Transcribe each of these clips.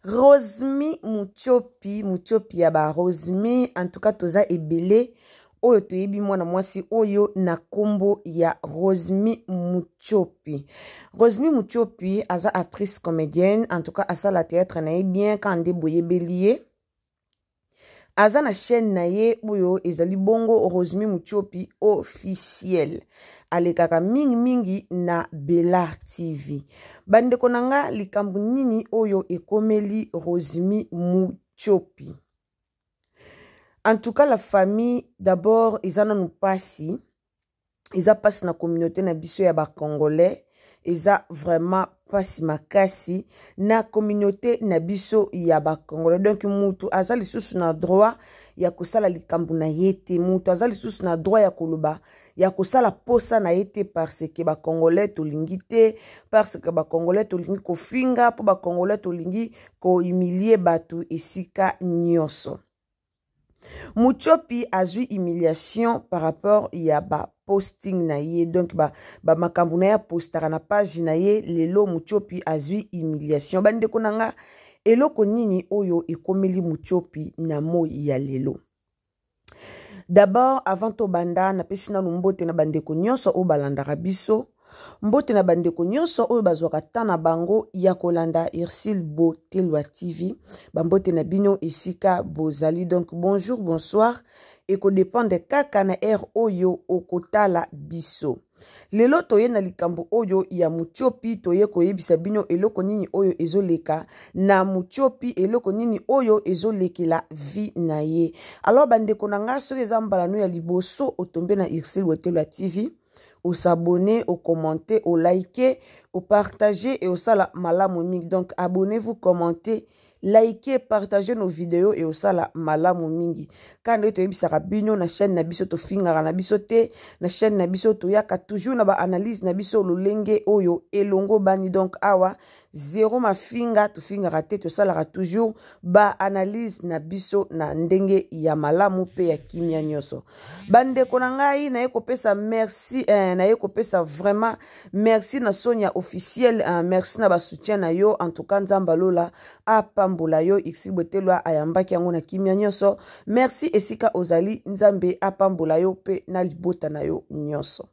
Rosmi Muchopi ya ba Rosmi en tout cas toza ebele oyo toyebi mwana mwasi oyo na kombo ya Rosmi Muchopi. Rosmi Muchopi aza actrice comédienne en tout cas asala théâtre na ye bien quand nde boyebelie. Aza na chaîne na ye oyo ezali bongo Rosmi Muchopi officiel. Alekaka mingi na Belar TV. Bande konanga likambu nini oyo ekomeli Rosmi Muchopi. En tout cas la famille d'abord izana nous pasi. Iza passe na communauté na biso ya ba Congolais. Iza vraiment pasi makasi na communauté na biso ya ba Congolais. Donc mutu azali susu na droit ya kosala likambu na yete. Mutu azali susu na droit ya koloba ya kosala posa na yete parce que ba Congolais tolingi te, parce que ba Congolais tolingi kofinga, po ba Congolais tolingi ko humilier batu esika nyonso. Muchopi azui humiliation par rapport ya ba posting na ye, donc ba makambu na ya postara na page na ye, lelo Muchopi azui humiliation. Bande konanga eloko nini oyo ekomeli Muchopi na moi ya lelo. D'abord avant to banda na pesi na mbote na bandeko nyonso o balandaka biso. Mbote na bandeko nyonso oyo bazwaka tana bango ya kolanda Ursule Botelwa TV. Bambote na bino esika bozali. Donc bonjour, bonsoir. Eko dépendre kaka na air oyo okotala biso. Lelo toye na likambo oyo ya Muchopi toye koyebisa bino eloko nini oyo ezoleka na Muchopi, eloko nini oyo ezolekela vie na ye. Alors bandeko nanga soki eza mbala no ya liboso otombe na Ursule Botelwa TV. Au s'abonner, au commenter, au liker, au partager et au sala malamu mingi. Donc abonnez-vous, commentez, likez, partagez nos vidéos et au sala malamu mingi. Quand vous êtes sur la chaîne Nabiso to finga Nabiso te, na chaîne Nabiso to yaka toujours na ba analyse Nabiso lolenge oyo elongo bani. Donc awa zéro ma finga to finga raté to sala toujours ba analyse Nabiso na ndenge ya malamu pe ya kimia nyoso. Bande konangai na yeko pesa merci na yeko pesa vraiment merci na Sonia officiel, merci na ba soutien na yo en tout cas nzamba lola apambola yo Ursule Botelwa ayambaki yango na kimia nyoso. Merci esika ozali nzambe apambola yo pe na libota na yo nyoso.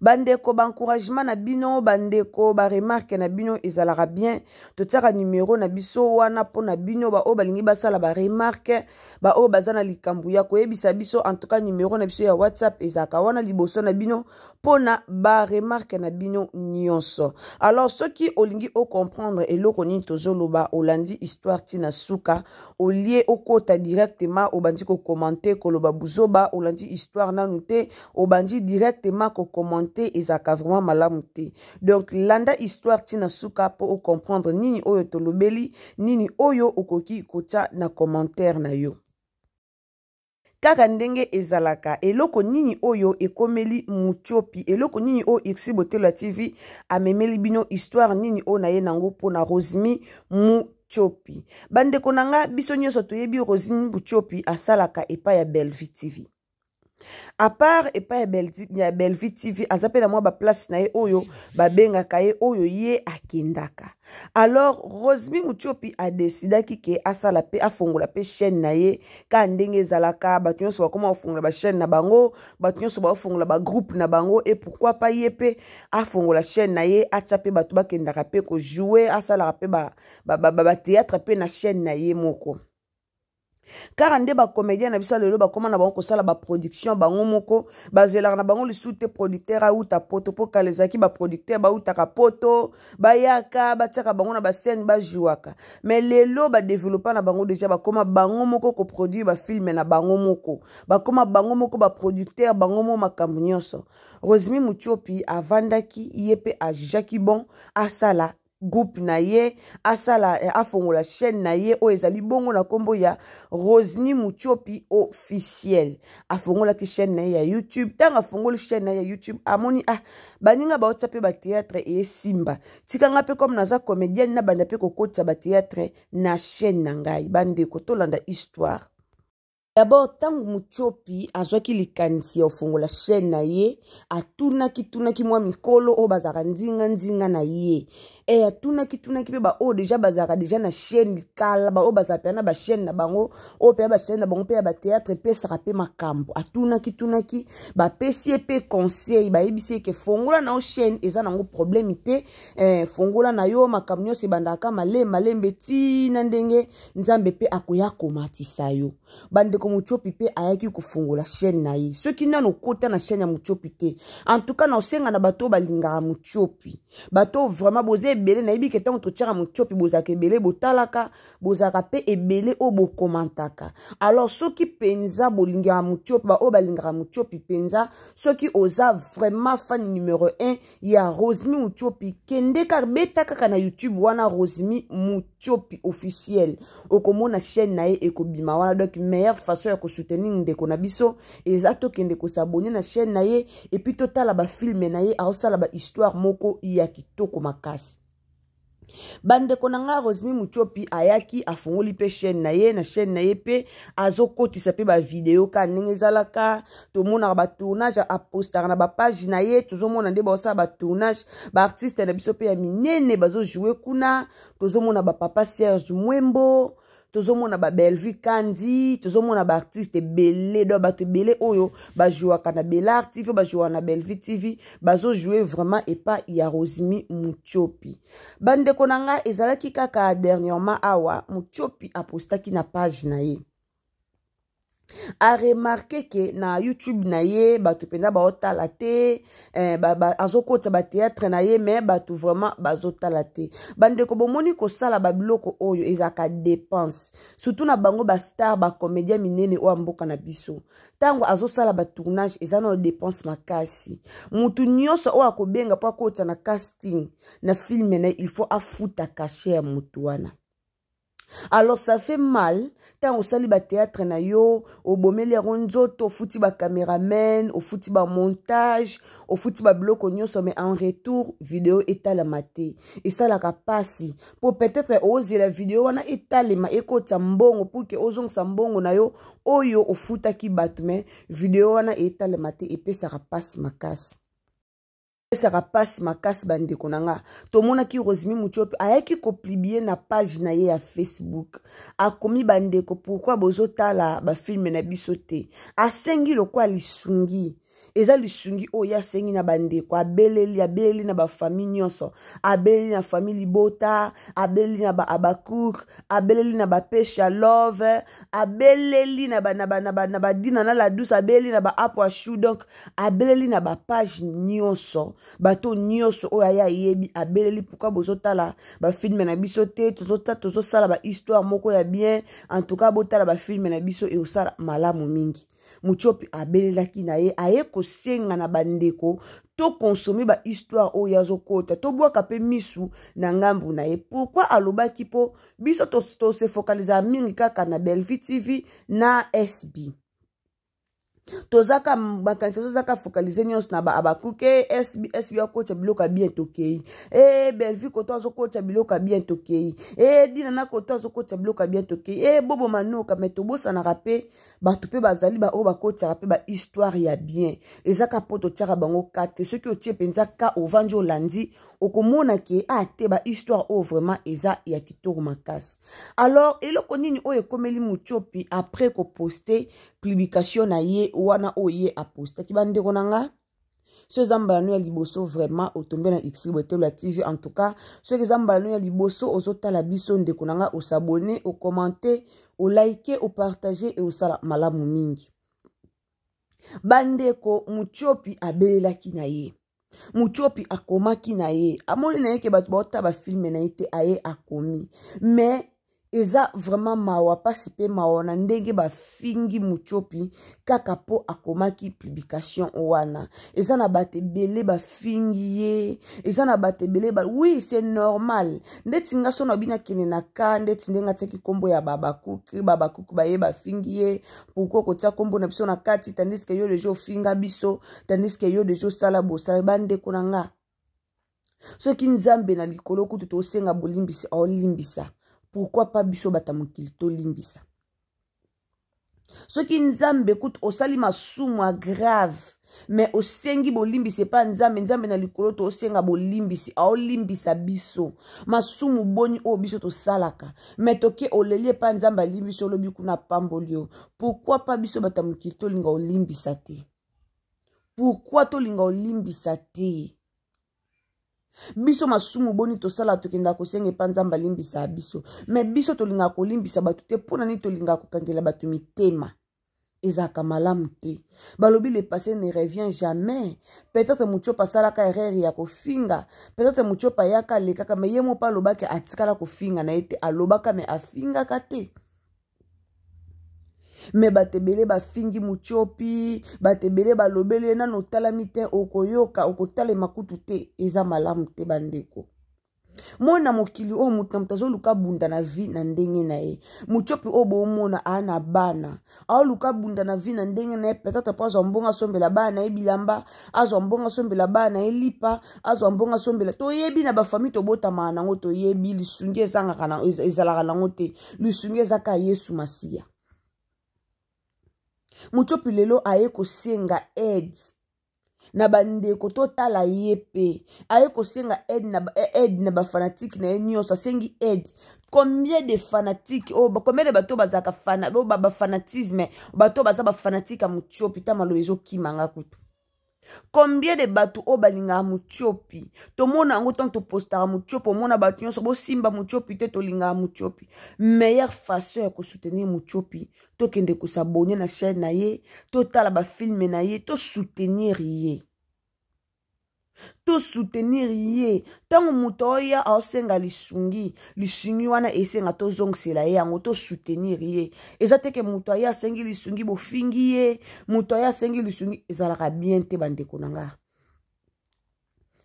Bandeko ba encouragement na bino, bandeko ba remarque na bino ezalaka bien. Totiaka numéro na biso wana po na bino ba o balingi basala ba remarque, ba o bazana likambu ya koyebisa biso. En tout cas numéro na biso ya WhatsApp ezaka wana liboso na bino po na ba remarque na bino nyonso. Alors ceux qui olingi o comprendre eloko nini tozoloba olandi histoire tina suka olie okota directement obandi ko commenter koloba buzoba olandi histoire nanu te obandi directement ko commenter ezaka vraiment malamu te. Donc landa histoire tina suka po comprendre nini oyo tolobeli, nini oyo okoki kota na commentaire na yo. Kaka ndenge ezalaka eloko nini oyo ekomeli Muchopi, eloko nini o Ursule Botelwa TV amemeli bino histoire nini o na ye nango po na Rosmi Muchopi. Bande konanga biso nyonso toyebi Rosmi Muchopi asalaka epa ya Bellevue TV. À part et pas ya Bellevue TV azapela moi ba place na ye oyo ba benga kaye oyo ye akendaka. Alors Rosmi Muchopi a décidé que asala pe afongola pe chaîne na ye ka ndenge zalaka batu nyonso bakoma afongola ba chaîne na bango, batu nyonso ba afongola ba groupe na bango et pourquoi pas ye pe afongola chaîne na ye atsape batu bakendaka pe ko jouer asala pe ba théâtre pe na chaîne na ye moko. Car ande ba comédien na biso lelo ba koma na bango kosala ba production bango moko bazela na bango lisute producteur a uta poto po kalezaki ba producteur ba uta ka poto ba yaka ba tsaka bango na ba scène ba jouaka. Mais lelo ba développer na bango déjà ba koma bango moko ko produire ba film na bango moko ba koma bango moko ba producteur bango mo makambu nyonso. Rosmi Muchopi avandaki yepe a Jackie bon asala groupe na ye asala afongola chaîne na ye o ezali bongo na kombo ya Rosmi Muchopi officiel. Afongola ki chaîne na ye ya YouTube. Tanga afongola chaîne na ye ya YouTube amoni baninga ba otsape ba théâtre e simba. Tikanga pe comme naza comédienne na banda pe kokotsa ba théâtre na chaîne na ngai. Bande ko tolanda histoire. D'abord, tangu Muchopi azwaki likanisi ya ofongola chaîne na ye, tunaki mwa mikolo o bazaka ndinga na ye. E tunaki pe ba o déjà bazaka déjà na chaîne kala ba o bazaka na ba chaîne na bango o pe ba chaîne na bango pe ba théâtre pe saka pe makambo. Tunaki ba pesi pe conseil ba yebisi ke fongola na o chaîne eza nango problème te. Fongola na yo makambo nyonso bandaka malembe ti na ndenge nzambe pe akoya komatisa yo. Bande ko Muchopi pe ayaki kofungola chaîne na ye. Ceux qui n'ont kota na chaîne ya Muchopi te. En tout cas na osenga na bato balingaka Muchopi. Bato vraiment boze ebele na yebi ketango to tiaka Muchopi bozaka ebele botalaka bozaka pe ebele o bo komantaka. Alors ceux qui penza bolingaka Muchopi ba o balingaka Muchopi penza ceux qui osa vraiment fan numéro 1 ya Rosmi Muchopi kende ka beta kaka na YouTube wana Rosmi Muchopi officiel. Okomona chaîne na ye ekobima wana donc meilleure façon ya ko soutenir ndeko na biso exacto kende ko s'abonner na chaîne na ye et puis totala ba film na ye aosala ba histoire moko ya kitoko makasi. Bande konanga Rosmi Muchopi ayaki afungoli pe chaîne na ye pe azokotisa pe ba video ka ndenge zalaka to mona ba tournage a postara na ba page na ye tozomona nde ba osala ba tournage ba artiste na biso pe ya minene bazo jouer kuna tozomona ba papa Serge Mwembo tozomona ba Bellevue Kandi tozomona ba artiste belé do bato belé oyo ba jouer kana Belar TV ba jouer na Bellevue TV bazo jouer vraiment et pas ya Rosmi Muchopi. Bande konanga ezalaki kaka dernièrement awa Muchopi a postaki na page na ye. A remarqué que na YouTube na ye batu penda ba otala te azokota ba théâtre na ye mais batu vraiment bazotala te. Bande ko bomoni ko sala ba biloko oyo ezaka dépense surtout na bango ba star ba comédien minene o mboka na biso tango azosala ba tournage ezana dépense makasi mutu nyonso o akobenga po akota na casting na film na il faut afuta cachet ya mutu wana. Alors ça fait mal tant au sali ba théâtre na yo au bomeli ronzoto futi ba cameraman au futi ba montage au futi ba bloc nyonso mais en retour vidéo etala maté et ça la kapasi pour peut-être oser la vidéo wana etalema ekota mbongo pour que ozong sa mbongo na yo oyo au futa ki batme vidéo wana etala maté et pe ça kapasi makasi. Ça passe ma casse bande konanga to mona ki Rosmi Muchopi ayaki ko publier na page na ye ya Facebook a komi bande ko pourquoi bozotala ba film na bisote asengi lokwa lisungi eza lisungi o ya sengi na bande ko abeleli na ba famille nyonso abeleli na famille Bota abeleli na ba Abakour abeleli na ba Pesha Love abeleli na ba dina na la douce abeleli na ba Apwa Chou donc abeleli na ba page nyonso bato nyonso o ya yebi abeleli pourquoi bozotala ba film na biso te tozosala ba histoire moko ya bien en tout cas botala ba film na biso e osala malamu mingi. Muchopi abelelaki na ye aye kosenga na bandeko to consommer ba histoire o yazo kota to bwaka pe misu na ngambu na ye. Pourquoi alobaki po biso to se focaliser mingi kaka na Bellevue TV na SB tozaka bakanisa tozaka focaliser nyonso na ba Abakuke SB akocha biloka bien tokei Bellevue koto azokocha biloka bien tokei dina na koto azokocha biloka bien tokei bobo manoka metobosa na rape batu pe bazali ba o bakocha rape ba histoire ya bien ezaka poto tiaka bango kate ceux qui otie penza ka ovanjo landi okomona ke te ba histoire o vraiment eza ya kitoko makasi. Alors eloko nini o ekomeli Muchopi après ko poster publication na ye wana oye a poster ki bande konanga ce zambano ya liboso vraiment otombe na Xlibote la TV en tout cas ce que zambano ya liboso ozota la biso nde konanga o s'abonner o commenter o liker o partager et o sala malamu mingi. Bandeko Muchopi abelelaki na ye Muchopi akomaki na ye amoni na ye ke bato baota ba film na ye te aye akomi mais eza vraiment mawa pasi pe mawa na ndenge ba fingi Muchopi kaka po akomaki publication wana eza na bate belé ba fingi ye eza na bate belé ba oui c'est normal ndeti ngaso na bina kene na ka ndeti ndenga teki kombo ya babakuku ba ye ba fingi ye pourquoi ko tia kombo na biso na kati tandis que yo le jour finga biso tandis que yo le jour sala bosa bande konanga so ki nzambe na likolo kutu to senga bolimbisa o limbisa. Pourquoi pas biso batamukili to limbisa? soki nzambe kutu osali masumu grave mais osengi bolimbisi pa nzambe na likolo to osenga bolimbisi aolimbisa biso masumu boni o biso to salaka mais toke oleli pa nzambe alimbisi olobi kuna pambolio. Pourquoi pas biso batamukili to linga olimbisa te? Pourquoi to linga olimbisa te? Biso masumu boni to sala to kenda ko senga pa nzambe alimbisa biso mais biso to linga ko limbisa batu te pona ni to linga ko kangela batu mitema. Ezaka malamu te. Balobi le passé ne revient jamais. Peut-être muchopa salaka erreur ya kofinga. Peut-être muchopa yaka lekaka me yemo pa lobaka atikala kofinga na ete alobaka me afinga kate. Me batebele bafingi muchopi, batebele balobele na notala mite okoyoka okotale makutu te. Eza malamu te bandeko. Mona mokili o mutu mutazo luka bunda na vi na ndenge na ye. Muchopi o bo mona ana bana. Ao luka bunda na vi na ndenge na ye. Peut-être pas zombonga sombela bana e bilamba. Azombonga sombela bana e lipa. Azombonga sombela. To yebi na ba famille to bota manango to yebi lisungi ezanga kana ezalaka nango te. Lisungi ezaka Yesu Masia. Muchopi lelo aye ko senga aide. Na bandeko to tala yepe aye ko senga aide na ba fanatique na nyoso sengi aide. Combien de fanatiques combien de bato bazaka fana ba fanatisme bato bazaba fanatique muchopi ta maloezo kimanga kutu. Combien de bato balinga muchopi to mona ngo tant to postara muchopi mona bato nyonso bo simba muchopi te to linga muchopi. Meilleure façon ko soutenir muchopi to kende ko s'abonner na chaîne na ye to tala ba film na ye to soutenir ye. To soutenir ye. Tango mutoya aosenga lisungi wana esenga to zongsela ye yango to soutenir ye. Eza teke mutoya sengi lisungi bo fingi ye, mutoya sengi lisungi ezalaka bien te bandeko nanga.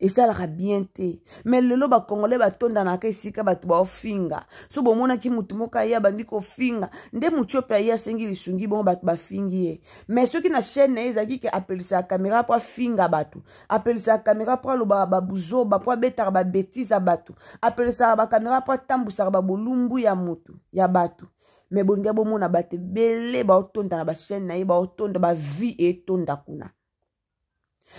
Ezalaka bien te. Mais lelo ba Congolais batonda na ka esika batu ba ofinga. So bomona ki mutu moka ya bandiko finga, nde muchope ya sengi lisungi bon batu ba fingi ye. Mais ceux qui na chaîne ezaki ke appelisa caméra pour finga batu. Appelisa caméra pour lo ba buzo ba pour betar ba bêtise batu. Appelisa ba caméra pour tambusa ba bolumbu ya mutu ya batu. Mais bonga bomona bate belé ba otonda na ba chaîne na ye ba otonda ba vie et tonda kuna.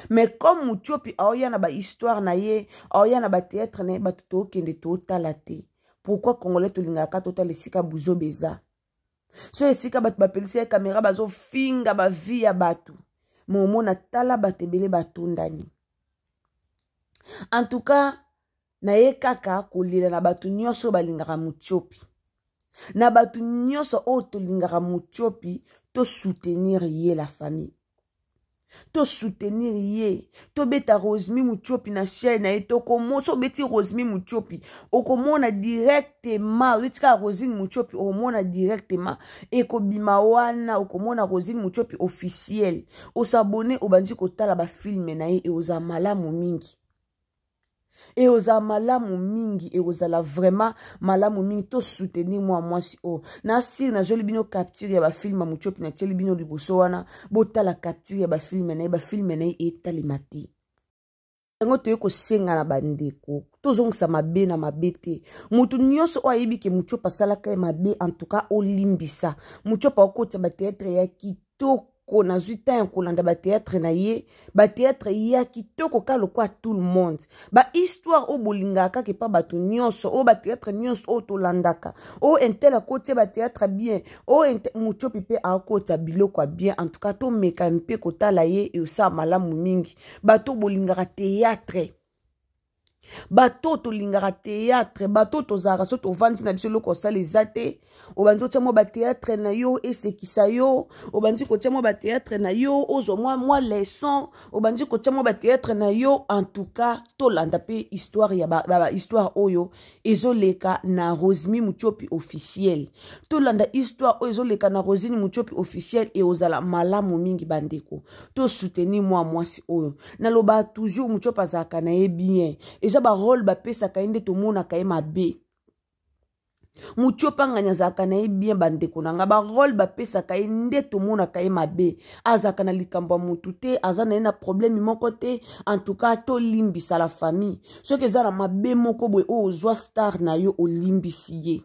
Mais comme muchopi aoya na ba histoire na ye, aoya na ba théâtre na ye ba tuto kende to talate. Pourquoi Congolais to lingaka total esika buzo beza? So esika bat ba pelisi caméra bazo finga ba vie ya batu. Momo na tala batebele batundani. En tout cas, na ye kaka kolila na batu nyonso balingaka muchopi. Na batu nyonso o to lingaka muchopi to soutenir ye la famille. To soutenir ye, to beta Rosemi Muchopi na chaîne na ye, to komo, so beti Rosemi Muchopi, okomona directement, wetika Rosine Muchopi, okomona directement, eko bimawana, okomona Rosine Muchopi officiel, osabone, obanji kotala ba filme na ye, e oza malamu mingi. Et oza malamu mingi, et oza la vraiment malamu mingi, to soutenir moi si o. Na sir na joli bino capture ya ba film Muchopi na cheli bino liboso wana, bota la capture ya ba film na etalimati. Ngo to yeko senga na bandeko, to zongsa mabe na mabete. Mutu nyonso o ayebi ke Muchopi asalaka e mabe en tout cas o limbisa. Muchopi okota ba théâtre ya kitoko. Kona zuita en kolanda ba théâtre na ye, ba théâtre ya kitoko kalo kwa tout le monde. Ba histoire o bolingaka ke pa bato nyonso, o ba théâtre nyonso o to landaka. O entela kote ba théâtre bien, o Muchopi pe a kota biloko bien, en tout cas to meka mpe kota la ye e osa malamu mingi. Bato bolingaka théâtre. Bato to lingara théâtre, bato to zara so to vandi na biso loko sala ezate, obanzi ko mo ba théâtre na yo esekisa yo, obanzi ko mo ba théâtre na yo ozo moi leçon, obanzi ko mo ba théâtre na yo en tout cas to landa pe histoire ya ba histoire oyo ezoleka na Rosemi Muchopi officiel. To landa histoire oyo ezoleka na Rosemi Muchopi officiel e ozala malamu mingi bandeko. To soutenir moi si oyo. Na loba toujours Muchopi azaka na ye bien. Ba rôle ba pesa kainde to mona kaye mabe. Muchopi nganya zaka na ye bien bandeko nanga ba rôle ba pesa kainde to mona kaye mabe. Azaka na likambo mutu te, azana na problème moko te, en tout cas to limbisa la famille. Ce que za na mabe moko boy o ozwa star na yo o limbisi ye.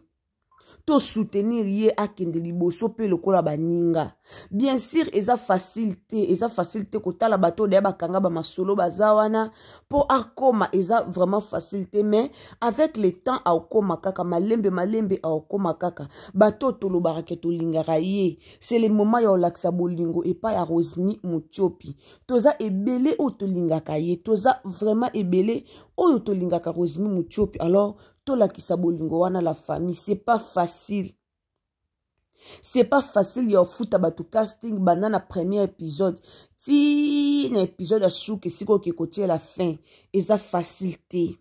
to soutenir ye akende liboso pe lokola baninga. Bien sûr eza facilité kotala bato de bakanga ba masolo bazawana po akoma eza vraiment facilité, mais avec le temps akoma kaka malembe akoma kaka bato tolobaka ke tolingaka ye. C'est le moment ya olakisa bolingo epa ya Rosmi Muchopi. Toza ebele o tolingaka ye, toza vraiment ebele o tolingaka Rosmi Muchopi. Alors tolakisa bolingo wana la famille, c'est pas facile. C'est pas facile ya futa batu casting banana premier épisode. Ti na épisode a souke siko ke kotie la fin. Eza facilité.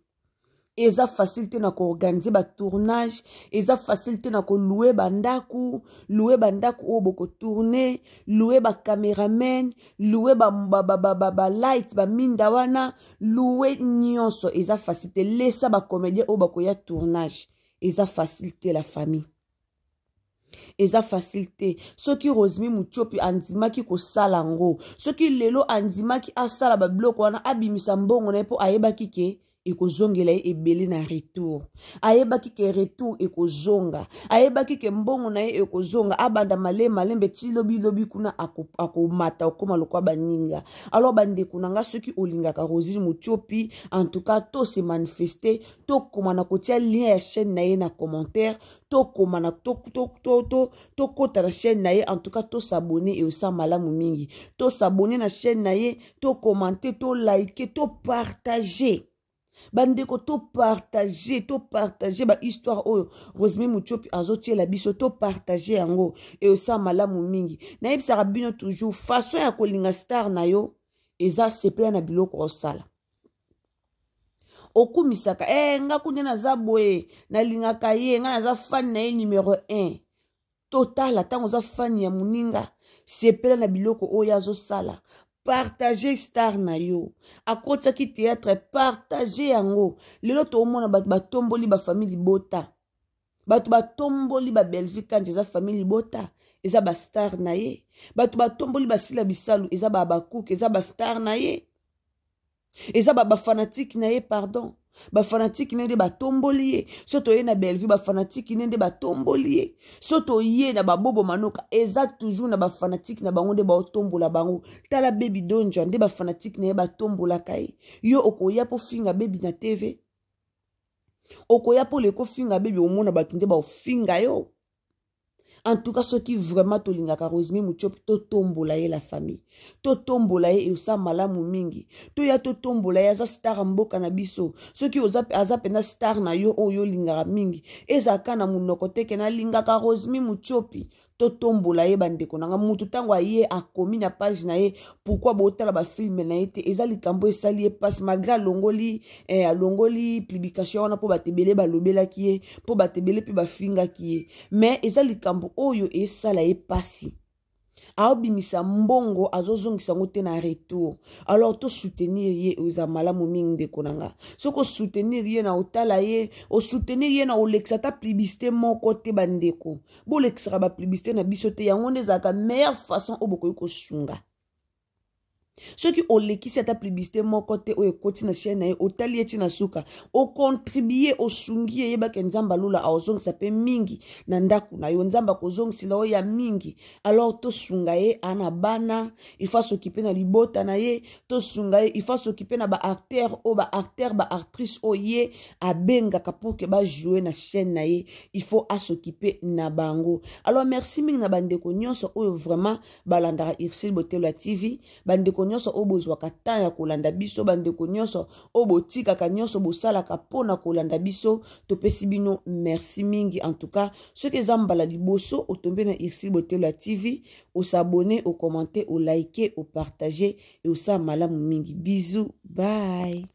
Eza facilité na ko organiser ba tournage, eza facilité na ko louer bandaku o boko tourner, louer ba cameraman, louer ba light ba minda wana, louer nyonso, eza facilité laissa ba comédien o bako ya tournage. Eza facilité la famille. Eza facilité. Ce qui Rosmi Muchopi andimaki ko salango. Ce qui lelo andimaki asala ba bloko wana abimisa mbongo na po ayebaki ke ekozongela ebele na retour. Ayebaki ke retour ekozonga. Ayebaki ke mbongo na ekozonga abanda malembe ti lobi kuna akomata okoma lokwa baninga. Alors bande kunanga ceux qui olingaka Rosmi Muchopi, en tout cas to se manifester, to komana kotia lien ya chaîne na ye na commentaire, to komana to kota na chaîne na ye, en tout cas to s'abonner et osa malamu mingi. To s'abonner na chaîne na ye, to commenter, to liker, to partager. Bandeko to partager ba histoire oyo Rosmi Muchopi azotie la biso, to partager yango et osa malamu mingi. Na yebisaka bino toujours façon ya kolinga star na yo eza sepela na biloko osala. Okumisaka nga kunde na zaboe na lingaka ye nga na za fan na ye numéro 1. Total atango za fan ya muninga sepela na biloko oyo azosala. Partager star na yo. Akota ki théâtre, partager yango. Lelo to omona batomboli ba famille bota. Batomboli ba Belgique quand eza famille bota. Eza ba star na ye. Batomboli ba Sila Bisalu, eza ba Abakouk, eza ba star na ye. Eza ba fanatique na ye, pardon. Ba fanatique nende ba tomboli ye. Soto ye na Bellevue ba fanatique nende ba tomboli ye. Soto ye na ba Bobo Manoka eza toujours na ba fanatique na bango nde ba tombola bango. Tala Baby Donjo nde ba fanatique na ye ba tombola kai. Yo okoya po finga Baby na TV. Okoya po leko finga Baby omona ba nde ba finga yo. En tout cas, ceux qui vraiment tolingaka Rosmi Muchopi, to tombola ye la famille. To tombola ye osa malamu mingi. To ya to tombola ye aza star mboka na biso. Ceux qui aza pena star na yo oyo lingaka mingi. Eza kana munoko teke na lingaka Rosmi Muchopi. To tombola ye bandeko nanga mutu tango ye akomi na page na ye pourquoi botala ba film na ye te eza likambo esali ye passe malgré longoli publication wana po batebele balobela ki ye po batebele pe bafinga ki ye mais eza likambo oyo esala ye pasi aobimisa mbongo azozongisa ngo te na retour. Alors to soutenir ye oza malamu mingi ndeko nanga. Soko soutenir ye na otala ye, o soutenir ye na olekisa ta publicité moko te bandeko. Bo lekisa ba publicité na biso te yango nezaka meilleure façon oboko ko sunga. Ceux qui ont l'équité ta publicité mon côté ou écouté na chaîne na otali eti na suka o contribuer au sungi yeba ke nzamba lula azong sape mingi na ndaku na yo nzamba kozong sila ya mingi. Alors to sunga ye ana bana il faut s'occuper na libota na ye to sunga ye il faut s'occuper na ba acteur ba actrice o ye abenga pour que ba jouer na chaîne na ye il faut s'occuper na bango. Alors merci mingi na bandeko nyonso o vraiment balandara Irsil Botelo TV bandeko nyonso obozwa kata ya kolanda biso bandeko nyonso obotika ka nyonso bosala ka pona kolanda biso topesi bino merci mingi. En tout cas ceux que zambala liboso otombe na Irsil Botelo TV o s'abonner o commenter o liker o partager et o sa malamu mingi. Bisous, bye.